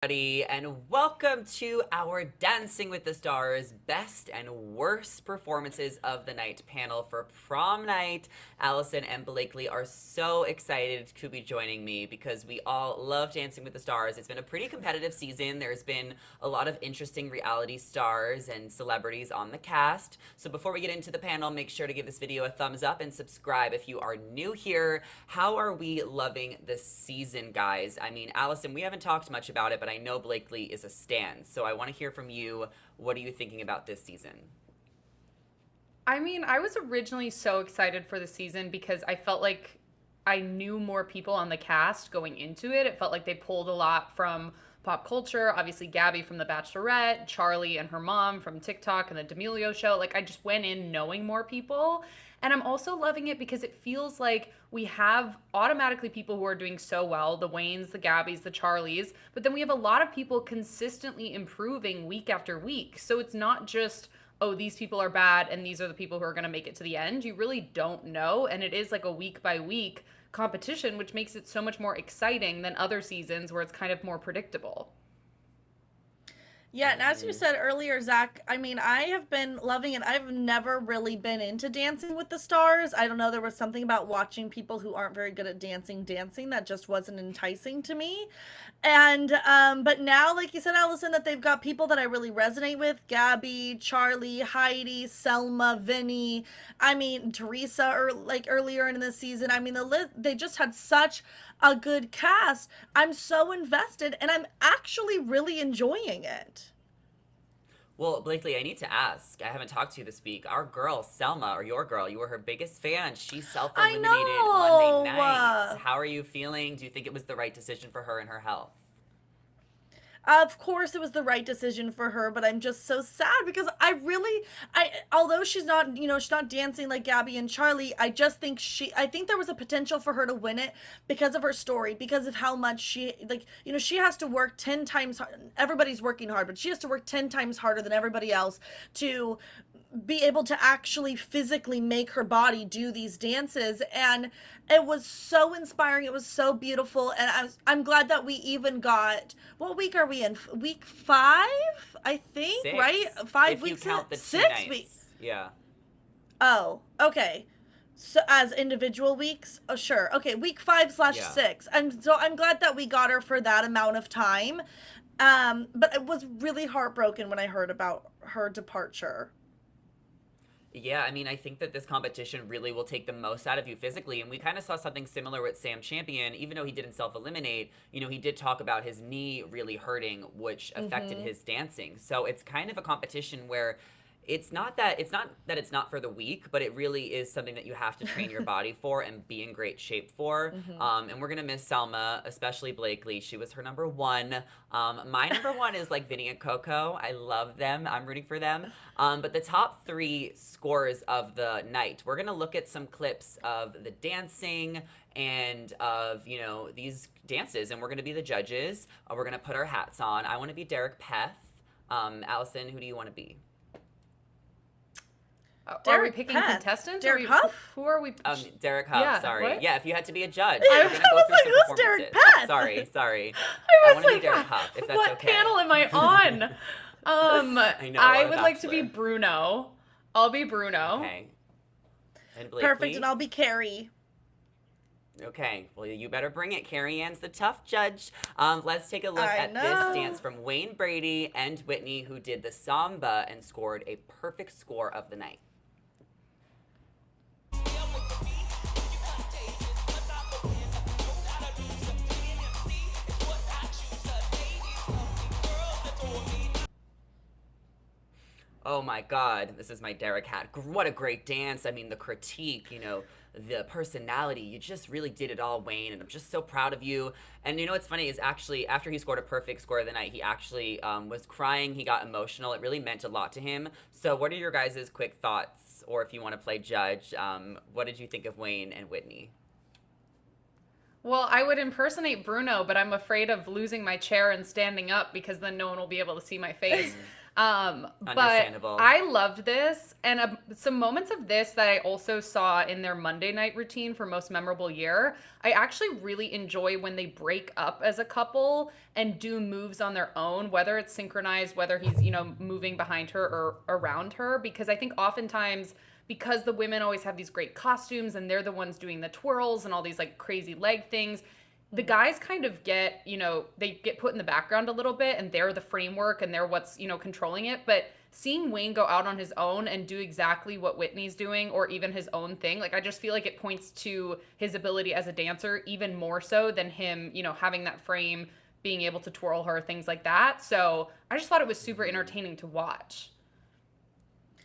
everybody, and welcome to our Dancing with the Stars best and worst performances of the night panel for prom night. Allison and Blakely are so excited to be joining me because we all love Dancing with the Stars. It's been a pretty competitive season. There's been a lot of interesting reality stars and celebrities on the cast. So before we get into the panel, make sure to give this video a thumbs up and subscribe if you are new here. How are we loving this season, guys? I mean, Allison, we haven't talked much about it, but I know Blakely is a stan, so I want to hear from you. What are you thinking about this season? I mean, I was originally so excited for the season because I felt like I knew more people on the cast going into it. It felt like they pulled a lot from pop culture. Obviously, Gabby from The Bachelorette, Charli and her mom from TikTok and the D'Amelio show. Like, I just went in knowing more people. And I'm also loving it because it feels like we have automatically people who are doing so well, the Waynes, the Gabbys, the Charlies, but then we have a lot of people consistently improving week after week. So it's not just, oh, these people are bad and these are the people who are going to make it to the end. You really don't know. And it is like a week by week competition, which makes it so much more exciting than other seasons where it's kind of more predictable. Yeah, and as you said earlier, Zach, I mean, I have been loving it. I've never really been into Dancing with the Stars. I don't know, there was something about watching people who aren't very good at dancing that just wasn't enticing to me. And but now, like you said, Allison, that they've got people that I really resonate with: Gabby, Charli, Heidi, Selma, Vinny. I mean, Teresa, or like earlier in the season. I mean, they just had such a good cast. I'm so invested, and I'm actually really enjoying it. Well, Blakely, I need to ask. I haven't talked to you this week. Our girl, Selma, or your girl, you were her biggest fan. She I self-eliminated know. Monday night. How are you feeling? Do you think it was the right decision for her and her health? Of course it was the right decision for her, but I'm just so sad because although she's not, she's not dancing like Gabby and Charli, I think there was a potential for her to win it because of her story, because of how much she has to work 10 times everybody's working hard, but she has to work 10 times harder than everybody else to be able to actually physically make her body do these dances. And it was so inspiring, it was so beautiful, and I'm glad that we even got, what week are we in, week 5, I think? Six, right? 5 if weeks you count the 6 2 nights. weeks. Yeah. Oh, okay. So as individual weeks, oh sure, okay, week 5/6. I'm glad that we got her for that amount of time. But I was really heartbroken when I heard about her departure. Yeah, I mean, I think that this competition really will take the most out of you physically. And we kind of saw something similar with Sam Champion. Even though he didn't self-eliminate, he did talk about his knee really hurting, which affected his dancing. So it's kind of a competition where it's not for the weak, but it really is something that you have to train your body for and be in great shape for. And we're gonna miss Selma, especially Blakely. She was her number one. My number one is like Vinny and Coco. I love them. I'm rooting for them. But the top 3 scores of the night, we're gonna look at some clips of the dancing and of these dances, and we're gonna be the judges. We're gonna put our hats on. I want to be Derek Peth. Allison, who do you want to be? Are we picking contestants? Derek Huff? Who are we? Derek Huff, Yeah, sorry. what? Yeah, if you had to be a judge, I we're going to go was through like, some who's Derek performances. Peth? Sorry. I I was want to be like, Derek Huff, if that's what okay. panel am I on? I would like to be Bachelor. Bruno. I'll be Bruno. Okay. And Blakely? Perfect, and I'll be Carrie. Okay, well, you better bring it. Carrie Ann's the tough judge. Let's take a look at this dance from Wayne, Brady, and Witney, who did the Samba and scored a perfect score of the night. Oh my God, this is my Derek hat. What a great dance. I mean, the critique, the personality, you just really did it all, Wayne, and I'm just so proud of you. And what's funny is actually, after he scored a perfect score of the night, he actually was crying. He got emotional. It really meant a lot to him. So what are your guys' quick thoughts, or if you want to play judge, what did you think of Wayne and Witney? Well, I would impersonate Bruno, but I'm afraid of losing my chair and standing up because then no one will be able to see my face. But Understandable. I loved this, and some moments of this that I also saw in their Monday night routine for most memorable year. I actually really enjoy when they break up as a couple and do moves on their own, whether it's synchronized, whether he's, moving behind her or around her, because I think oftentimes because the women always have these great costumes and they're the ones doing the twirls and all these like crazy leg things, the guys kind of get, they get put in the background a little bit and they're the framework and they're what's, controlling it. But seeing Wayne go out on his own and do exactly what Whitney's doing or even his own thing, like I just feel like it points to his ability as a dancer even more so than him, having that frame, being able to twirl her, things like that. So I just thought it was super entertaining to watch.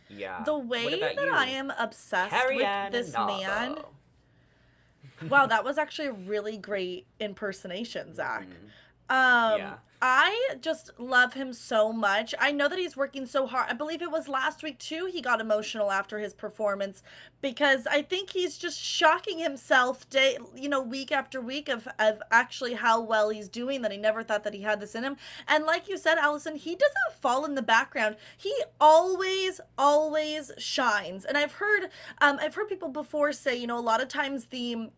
Yeah. The What way about that you? I am obsessed Carrie with Ann this Navo. man. Wow, that was actually a really great impersonation, Zach. Yeah. I just love him so much. I know that he's working so hard. I believe it was last week too. He got emotional after his performance because I think he's just shocking himself week after week of actually how well he's doing, that he never thought that he had this in him. And like you said, Allison, he doesn't fall in the background. He always shines. And I've heard people before say, a lot of times the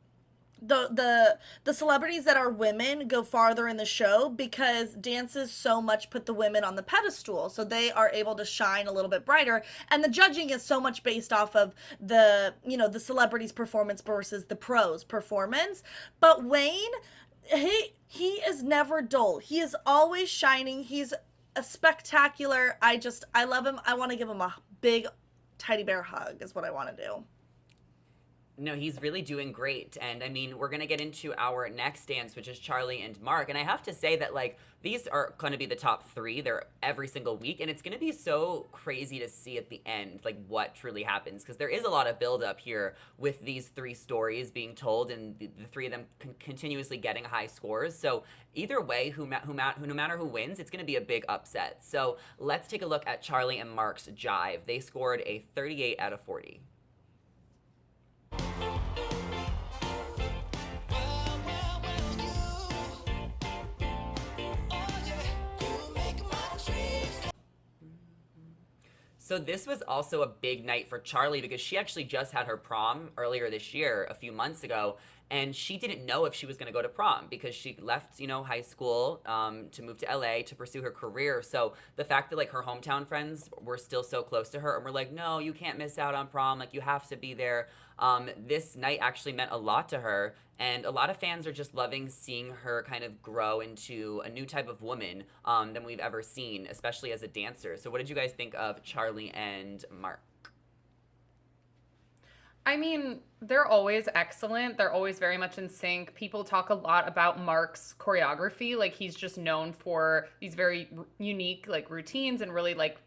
celebrities that are women go farther in the show because dances so much put the women on the pedestal, so they are able to shine a little bit brighter, and the judging is so much based off of the celebrity's performance versus the pros performance. But Wayne, he is never dull. He is always shining. He's a spectacular. I love him. I want to give him a big teddy bear hug is what I want to do. No, he's really doing great. And I mean, we're going to get into our next dance, which is Charli and Mark. And I have to say that, like, these are going to be the top three. They're every single week. And it's going to be so crazy to see at the end, like, what truly happens. Because there is a lot of buildup here with these three stories being told and the three of them continuously getting high scores. So either way, no matter who wins, it's going to be a big upset. So let's take a look at Charli and Mark's Jive. They scored a 38 out of 40. So this was also a big night for Charli because she actually just had her prom earlier this year, a few months ago, and she didn't know if she was going to go to prom because she left, high school to move to LA to pursue her career. So the fact that like her hometown friends were still so close to her and were like, no, you can't miss out on prom, like you have to be there. This night actually meant a lot to her, and a lot of fans are just loving seeing her kind of grow into a new type of woman than we've ever seen, especially as a dancer. So what did you guys think of Charli and Mark? I mean, they're always excellent. They're always very much in sync. People talk a lot about Mark's choreography. Like, he's just known for these very unique, like, routines and really, like,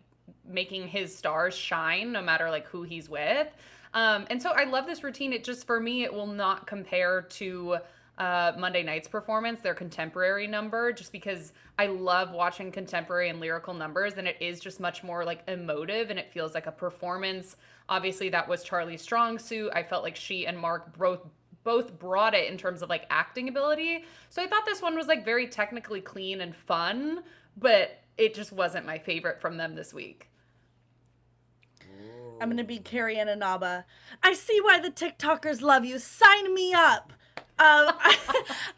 making his stars shine no matter, like, who he's with. And so I love this routine. It just, for me, it will not compare to Monday night's performance, their contemporary number, just because I love watching contemporary and lyrical numbers, and it is just much more like emotive and it feels like a performance. Obviously, that was Charli's strong suit. I felt like she and Mark both brought it in terms of like acting ability. So I thought this one was like very technically clean and fun, but it just wasn't my favorite from them this week. I'm going to be Carrie Ann Inaba. I see why the TikTokers love you. Sign me up. I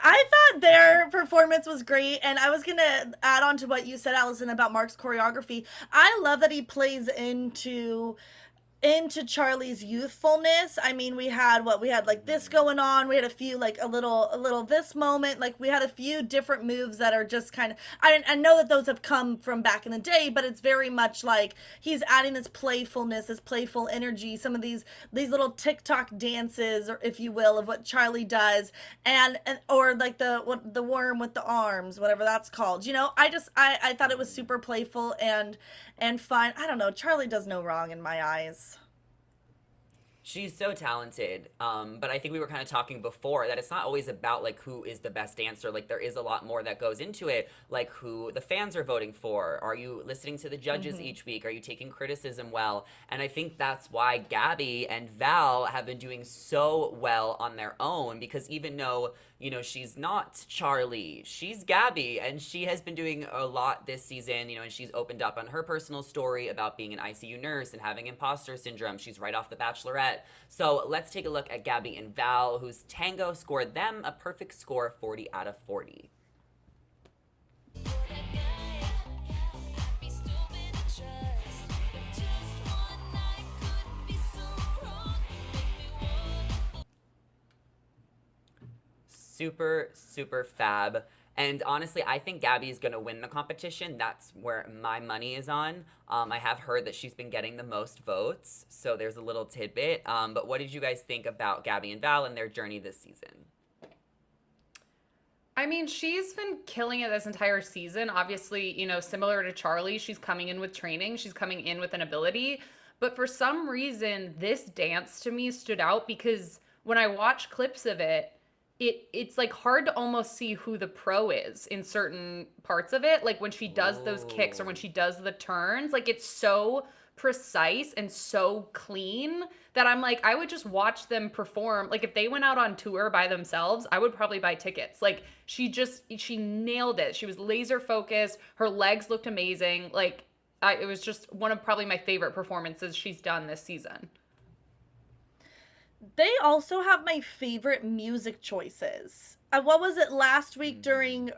thought their performance was great, and I was going to add on to what you said, Allison, about Mark's choreography. I love that he plays into Charli's youthfulness. I mean, we had like this going on. We had a few like a little this moment. Like we had a few different moves that are just kind of, I know that those have come from back in the day, but it's very much like he's adding this playfulness, this playful energy, some of these little TikTok dances, or if you will, of what Charli does, and or like the worm with the arms, whatever that's called. I thought it was super playful and fun. I don't know. Charli does no wrong in my eyes. She's so talented, but I think we were kind of talking before that it's not always about like who is the best dancer. Like there is a lot more that goes into it, like who the fans are voting for. Are you listening to the judges each week? Are you taking criticism well? And I think that's why Gabby and Val have been doing so well on their own, because even though you know, she's not Charli, she's Gabby, and she has been doing a lot this season, you know, and she's opened up on her personal story about being an ICU nurse and having imposter syndrome. She's right off The Bachelorette. So let's take a look at Gabby and Val, whose Tango scored them a perfect score, 40 out of 40. Super, super fab. And honestly, I think Gabby's going to win the competition. That's where my money is on. I have heard that she's been getting the most votes, so there's a little tidbit. But what did you guys think about Gabby and Val and their journey this season? I mean, she's been killing it this entire season. Obviously, you know, similar to Charli, she's coming in with training, she's coming in with an ability. But for some reason, this dance to me stood out because when I watch clips of it, it's like hard to almost see who the pro is in certain parts of it. Like when she does those kicks or when she does the turns, like it's so precise and so clean that I'm like, I would just watch them perform. Like if they went out on tour by themselves, I would probably buy tickets. Like she nailed it. She was laser focused. Her legs looked amazing. Like it was just one of probably my favorite performances she's done this season. They also have my favorite music choices. What was it last week during,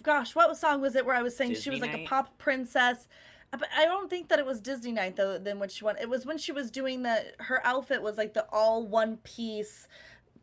gosh, what song was it where I was saying Disney she was like night? a pop princess? But I don't think that it was Disney night though. Then when she went, it was when she was doing her outfit was like the all one piece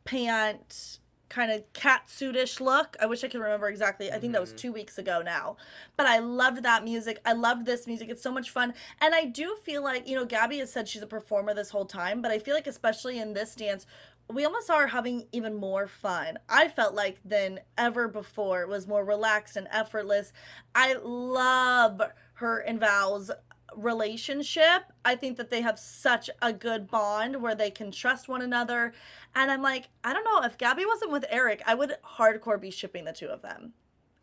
pant kind of catsuitish look. I wish I could remember exactly. I think that was 2 weeks ago now. But I loved that music. I loved this music. It's so much fun. And I do feel like, you know, Gabby has said she's a performer this whole time, but I feel like especially in this dance, we almost saw her having even more fun. I felt like than ever before. It was more relaxed and effortless. I love her and Val's relationship. I think that they have such a good bond where they can trust one another. And I'm like, I don't know, if Gabby wasn't with Eric, I would hardcore be shipping the two of them.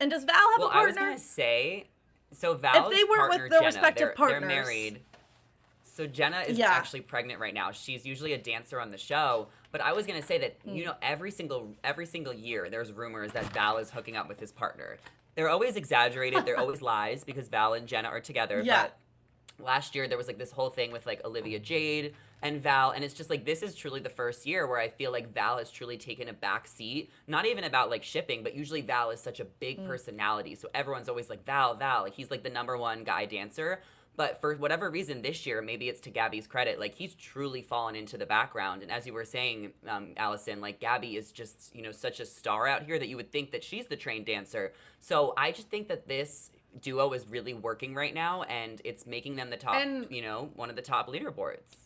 And does Val have a partner? I was going to say, so Val's if they weren't partner, with their Jenna, respective partners. They're married. So Jenna is actually pregnant right now. She's usually a dancer on the show. But I was going to say that, you know, every single year there's rumors that Val is hooking up with his partner. They're always exaggerated. They're always lies because Val and Jenna are together. Yeah. But last year there was like this whole thing with like Olivia Jade and Val, and it's just like this is truly the first year where I feel like Val has truly taken a back seat, not even about like shipping, but usually Val is such a big personality, so everyone's always like Val, like he's like the number one guy dancer. But for whatever reason this year, maybe it's to Gabby's credit, like he's truly fallen into the background. And as you were saying, Allison, like Gabby is just, you know, such a star out here that you would think that she's the trained dancer. So I just think that this duo is really working right now, and it's making them the top, you know, one of the top leaderboards.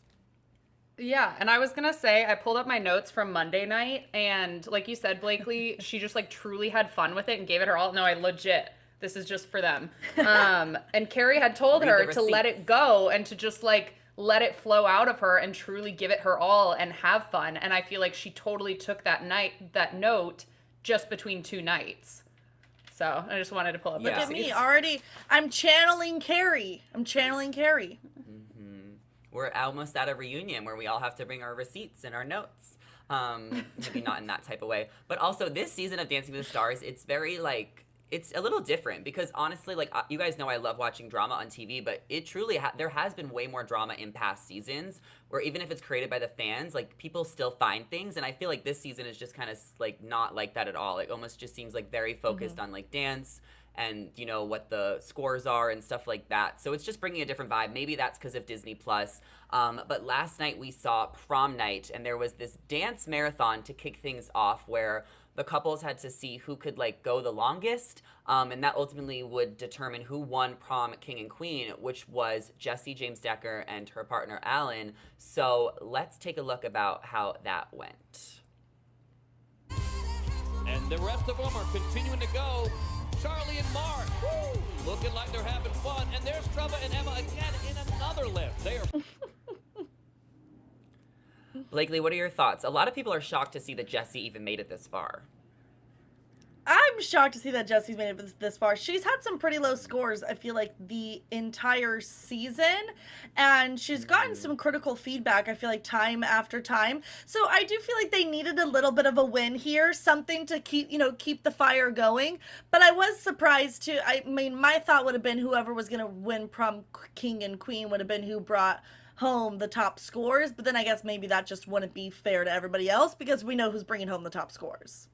Yeah, and I was gonna say, I pulled up my notes from Monday night, and like you said, Blakely, she just like truly had fun with it and gave it her all. No, I legit, this is just for them. And Carrie had told her to let it go and to just like let it flow out of her and truly give it her all and have fun. And I feel like she totally took that note just between two nights. So I just wanted to pull up the Look at receipts. me already. I'm channeling Carrie. We're almost at a reunion where we all have to bring our receipts and our notes. Maybe not in that type of way. But also this season of Dancing with the Stars, it's very like, it's a little different because honestly, like you guys know I love watching drama on TV, but it truly, there has been way more drama in past seasons where even if it's created by the fans, like people still find things. And I feel like this season is just kind of like not like that at all. It almost just seems like very focused on like dance and, you know, what the scores are and stuff like that. So it's just bringing a different vibe. Maybe that's because of Disney Plus. But last night we saw prom night, and there was this dance marathon to kick things off where the couples had to see who could like go the longest. And that ultimately would determine who won prom king and queen, which was Jessie James Decker and her partner Alan. So let's take a look about how that went. And the rest of them are continuing to go. Charli and Mark, looking like they're having fun. And there's Trevor and Emma again in another lift. They are... Blakely, what are your thoughts? A lot of people are shocked to see that Jessie even made it this far. I'm shocked to see that Jesse's made it this far. She's had some pretty low scores, I feel like, the entire season, and she's gotten some critical feedback, I feel like, time after time. So I do feel like they needed a little bit of a win here, something to keep the fire going. But I was surprised too. I mean, my thought would have been whoever was going to win Prom King and Queen would have been who brought home the top scores, but then I guess maybe that just wouldn't be fair to everybody else because we know who's bringing home the top scores.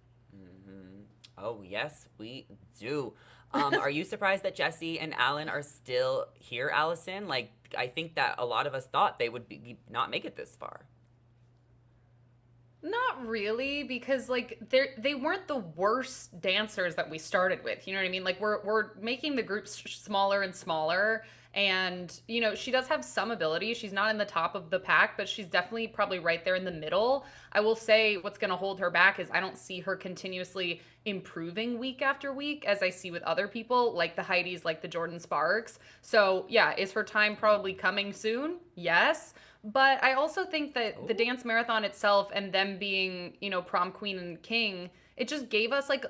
Oh, yes, we do. Are you surprised that Jesse and Alan are still here, Allison? Like, I think that a lot of us thought they would not make it this far. Not really, because like they weren't the worst dancers that we started with. You know what I mean? Like we're making the groups smaller and smaller, and she does have some ability. She's not in the top of the pack, but she's definitely probably right there in the middle. I will say what's going to hold her back is I don't see her continuously improving week after week as I see with other people like the Heidis, like the Jordan Sparks. So yeah, is her time probably coming soon? Yes. But I also think that the dance marathon itself and them being, prom queen and king, it just gave us like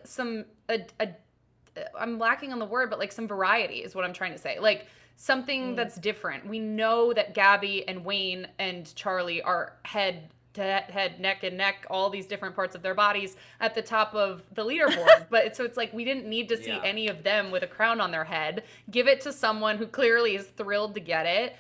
I'm lacking on the word, but like some variety is what I'm trying to say. Like something that's different. We know that Gabby and Wayne and Charli are head to head, neck and neck, all these different parts of their bodies at the top of the leaderboard. But it's like we didn't need to see any of them with a crown on their head. Give it to someone who clearly is thrilled to get it.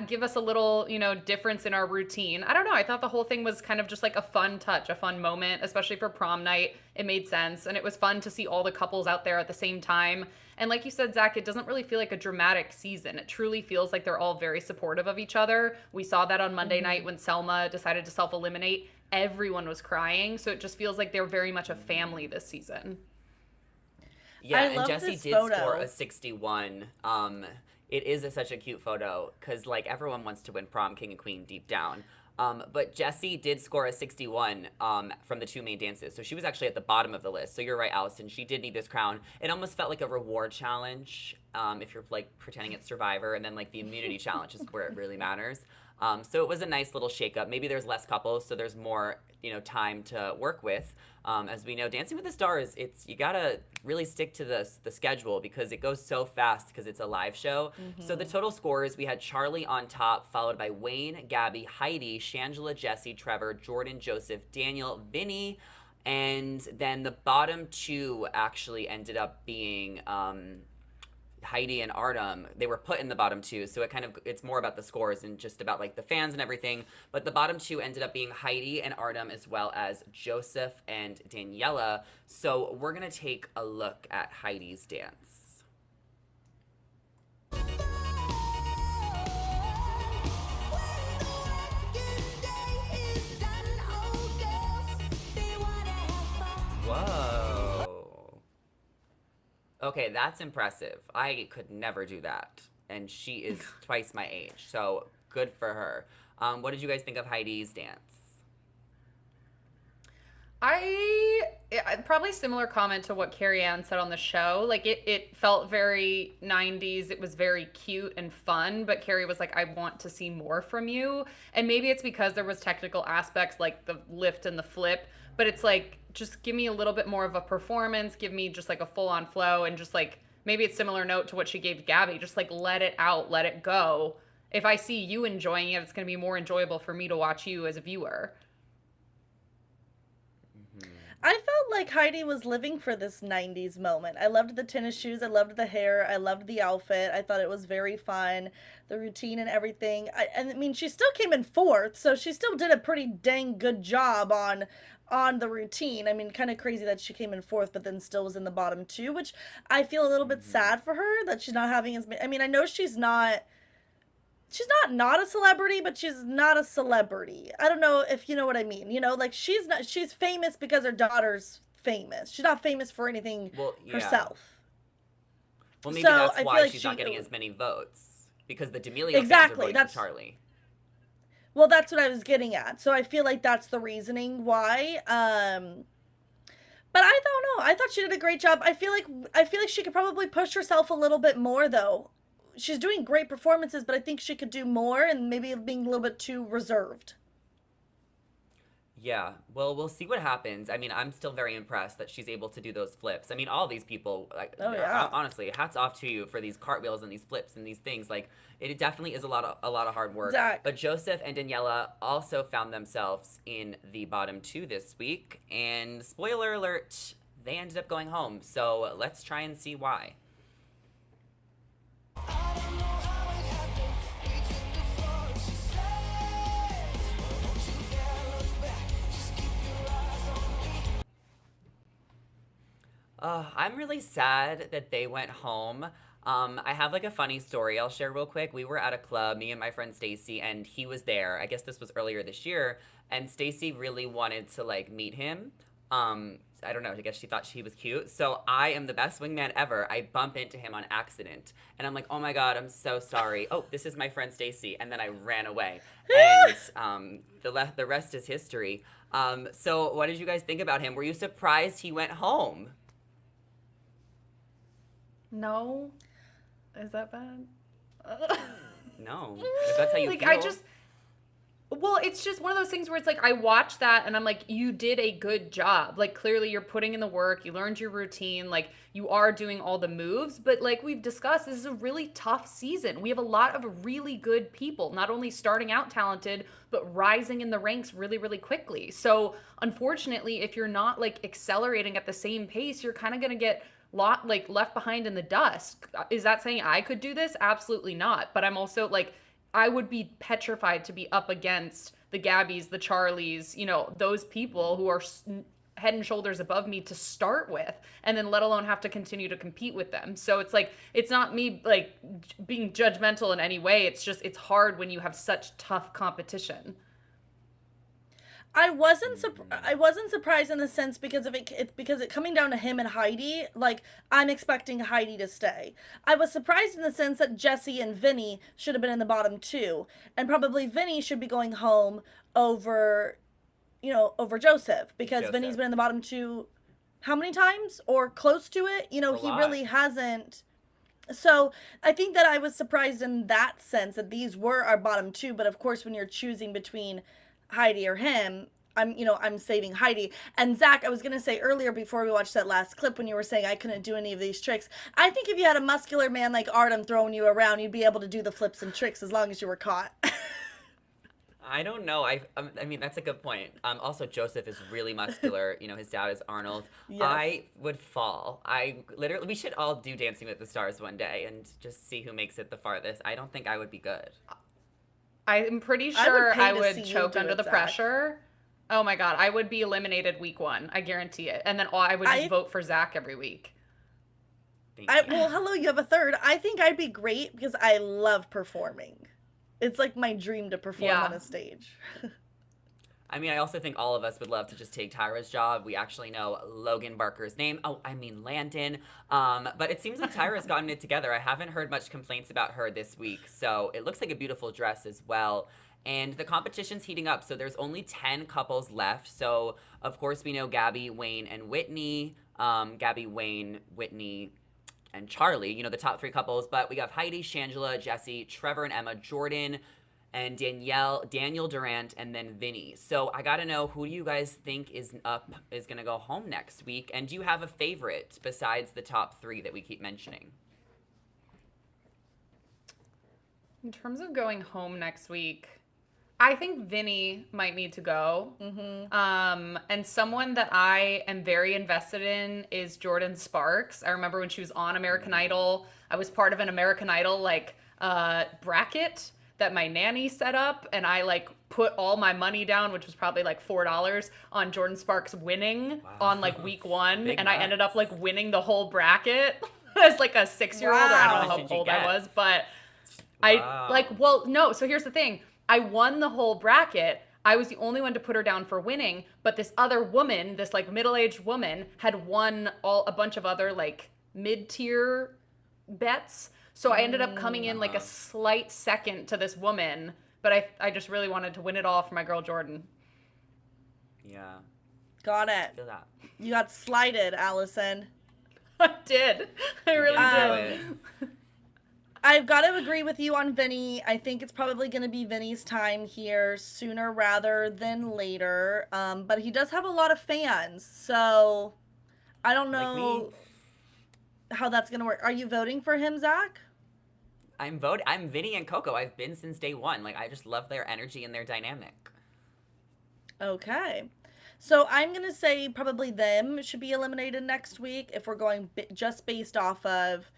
Give us a little, difference in our routine. I don't know. I thought the whole thing was kind of just like a fun touch, a fun moment, especially for prom night. It made sense. And it was fun to see all the couples out there at the same time. And like you said, Zach, it doesn't really feel like a dramatic season. It truly feels like they're all very supportive of each other. We saw that on Monday night when Selma decided to self-eliminate. Everyone was crying. So it just feels like they're very much a family this season. Yeah, and Jessie did score a 61. It is such a cute photo because like everyone wants to win prom king and queen deep down. But Jessie did score a 61 from the two main dances. So she was actually at the bottom of the list. So you're right, Allison. She did need this crown. It almost felt like a reward challenge if you're like pretending it's Survivor. And then like the immunity challenge is where it really matters. So it was a nice little shakeup. Maybe there's less couples, so there's more time to work with. As we know, Dancing with the Stars, you gotta really stick to the schedule because it goes so fast because it's a live show. So the total scores, we had Charli on top, followed by Wayne, Gabby, Heidi, Shangela, Jesse, Trevor, Jordan, Joseph, Daniel, Vinny, and then the bottom two actually ended up being Heidi and Artem. They were put in the bottom two, so it's more about the scores and just about like the fans and everything. But the bottom two ended up being Heidi and Artem as well as Joseph and Daniela. So we're gonna take a look at Heidi's dance. Whoa. Okay, that's impressive. I could never do that. And she is twice my age, so good for her. What did you guys think of Heidi's dance? Probably similar comment to what Carrie Ann said on the show. Like it felt very 90s. It was very cute and fun, but Carrie was like, I want to see more from you. And maybe it's because there was technical aspects like the lift and the flip, but it's like, just give me a little bit more of a performance. Give me just like a full on flow and just like, maybe it's similar note to what she gave Gabby. Just like, let it out, let it go. If I see you enjoying it, it's going to be more enjoyable for me to watch you as a viewer. I felt like Heidi was living for this 90s moment. I loved the tennis shoes. I loved the hair. I loved the outfit. I thought it was very fun. The routine and everything. I mean, she still came in fourth, so she still did a pretty dang good job on the routine. I mean, kind of crazy that she came in fourth, but then still was in the bottom two, which I feel a little bit sad for her that she's not having as many. I mean, I know she's not a celebrity, but she's not a celebrity. I don't know if you know what I mean. Like she's famous because her daughter's famous. She's not famous for anything herself. Well, maybe that's why she's not getting as many votes because the D'Amelio fans are voting for Charli. Well, that's what I was getting at. So I feel like that's the reasoning why. But I don't know. I thought she did a great job. I feel like she could probably push herself a little bit more though. She's doing great performances, but I think she could do more and maybe being a little bit too reserved. Yeah, well, we'll see what happens. I mean, I'm still very impressed that she's able to do those flips. I mean, all these people, like, Oh, yeah. honestly, hats off to you for these cartwheels and these flips and these things. Like, it definitely is a lot of hard work. Zach. But Joseph and Daniela also found themselves in the bottom two this week, and spoiler alert, they ended up going home. So let's try and see why. I'm really sad that they went home. I have like a funny story I'll share real quick. We were at a club, me and my friend Stacy, and he was there. I guess this was earlier this year, and Stacy really wanted to like meet him. I don't know, I guess she thought he was cute. So I am the best wingman ever. I bump into him on accident, and I'm like, oh my God, I'm so sorry. Oh, this is my friend Stacy, and then I ran away. And the rest is history. So what did you guys think about him? Were you surprised he went home? No. Is that bad? No, if that's how you Like, feel. well, it's just one of those things where it's like, I watch that and I'm like, you did a good job. Like, clearly you're putting in the work, you learned your routine, like, you are doing all the moves. But like we've discussed, this is a really tough season. We have a lot of really good people, not only starting out talented, but rising in the ranks really, really quickly. So unfortunately, if you're not like accelerating at the same pace, you're kind of going to get left behind in the dust. Is that saying I could do this? Absolutely not. But I'm also like, I would be petrified to be up against the Gabbys, the Charlies, those people who are head and shoulders above me to start with, and then let alone have to continue to compete with them. So it's like, it's not me like being judgmental in any way. It's just, it's hard when you have such tough competition. I wasn't surprised in the sense because because it coming down to him and Heidi, like I'm expecting Heidi to stay. I was surprised in the sense that Jesse and Vinny should have been in the bottom two, and probably Vinny should be going home over Joseph, because Vinny's been in the bottom two how many times or close to it? He really hasn't. So I think that I was surprised in that sense that these were our bottom two, but of course when you're choosing between Heidi or him, I'm saving Heidi. And Zach, I was going to say earlier before we watched that last clip when you were saying I couldn't do any of these tricks, I think if you had a muscular man like Artem throwing you around, you'd be able to do the flips and tricks as long as you were caught. I don't know. I mean, that's a good point. Also, Joseph is really muscular. His dad is Arnold. Yes. I would fall. We should all do Dancing with the Stars one day and just see who makes it the farthest. I don't think I would be good. I'm pretty sure I would see you choke do under it, the Zach. pressure. Oh my God, I would be eliminated week 1. I guarantee it. And then I would just vote for Zach every week. Well, hello, you have a third. I think I'd be great because I love performing. It's like my dream to perform on a stage. I mean, I also think all of us would love to just take Tyra's job. We actually know Logan Barker's name. Oh, I mean, Landon. But it seems like Tyra's gotten it together. I haven't heard much complaints about her this week. So it looks like a beautiful dress as well. And the competition's heating up. So there's only 10 couples left. So, of course, we know Gabby, Wayne, and Witney. Gabby, Wayne, Witney, and Charli. The top 3 couples. But we have Heidi, Shangela, Jesse, Trevor and Emma, Jordan, and Daniel Durant, and then Vinny. So I gotta know, who do you guys think is gonna go home next week? And do you have a favorite besides the top 3 that we keep mentioning? In terms of going home next week, I think Vinny might need to go. Mm-hmm. And someone that I am very invested in is Jordan Sparks. I remember when she was on American Idol, I was part of an American Idol bracket that my nanny set up, and I put all my money down, which was probably $4, on Jordan Sparks winning on week 1. Big and nuts. I ended up winning the whole bracket as a 6-year-old. Or I don't know Did how you old get? I was, but Wow. no, so here's the thing. I won the whole bracket. I was the only one to put her down for winning, but this other woman, this middle-aged woman, had won a bunch of other mid-tier bets. So I ended up coming in a slight second to this woman, but I just really wanted to win it all for my girl Jordan. Yeah. Got it. Feel that. You got slighted, Allison. I did. I really did. I I've got to agree with you on Vinny. I think it's probably going to be Vinny's time here sooner rather than later. But he does have a lot of fans, so I don't Like me. know how that's going to work. Are you voting for him, Zach? I'm Vinny and Coco. I've been since day one. Like, I just love their energy and their dynamic. Okay. So I'm going to say probably them should be eliminated next week if we're going just based off of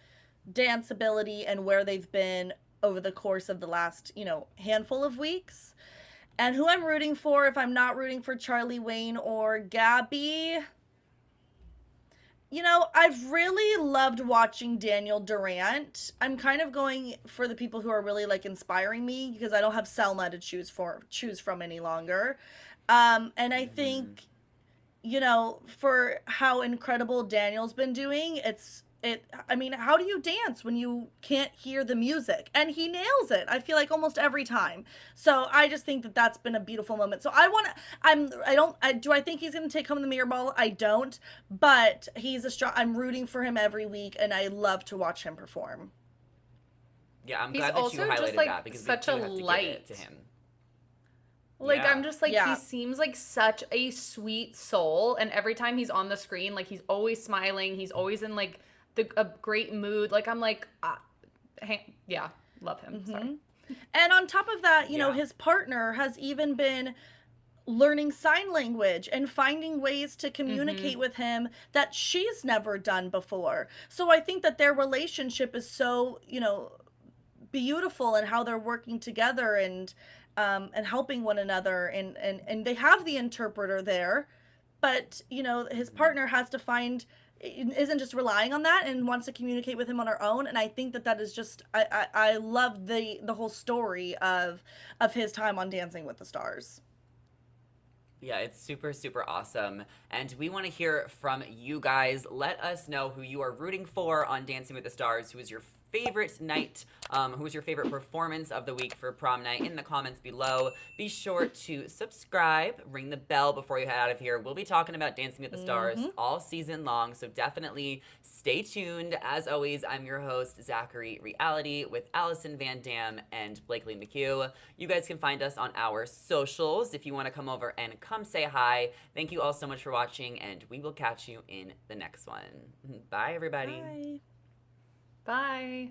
dance ability and where they've been over the course of the last, handful of weeks. And who I'm rooting for, if I'm not rooting for Charli, Wayne, or Gabby, I've really loved watching Daniel Durant. I'm kind of going for the people who are really like inspiring me because I don't have Selma to choose from any longer. And I think, for how incredible Daniel's been doing, how do you dance when you can't hear the music? And he nails it, I feel like, almost every time. So I just think that that's been a beautiful moment. So do I think he's going to take home the mirror ball? I don't, but I'm rooting for him every week, and I love to watch him perform. Yeah, I'm He's glad that you also highlighted just, like, that because such we a do have to light. give it to him. Like, Yeah. I'm just like, Yeah. he seems like such a sweet soul. And every time he's on the screen, like, he's always smiling. He's always in, like, a great mood. Like, I'm like, yeah, love him. Sorry. And on top of that, Yeah. his partner has even been learning sign language and finding ways to communicate with him that she's never done before. So I think that their relationship is so, beautiful, and how they're working together and helping one another, and they have the interpreter there, but his partner has to isn't just relying on that and wants to communicate with him on her own. And I think that is just, I love the whole story of his time on Dancing with the Stars. Yeah, it's super, super awesome. And we want to hear from you guys. Let us know who you are rooting for on Dancing with the Stars. Who is your favorite night? Who was your favorite performance of the week for prom night? In the comments below. Be sure to subscribe, ring the bell before you head out of here. We'll be talking about Dancing with the Stars all season long, so definitely stay tuned. As always, I'm your host, Zachary Reality, with Allison Van Dam and Blakely McHugh. You guys can find us on our socials if you want to come over and come say hi. Thank you all so much for watching, and we will catch you in the next one. Bye, everybody. Bye. Bye.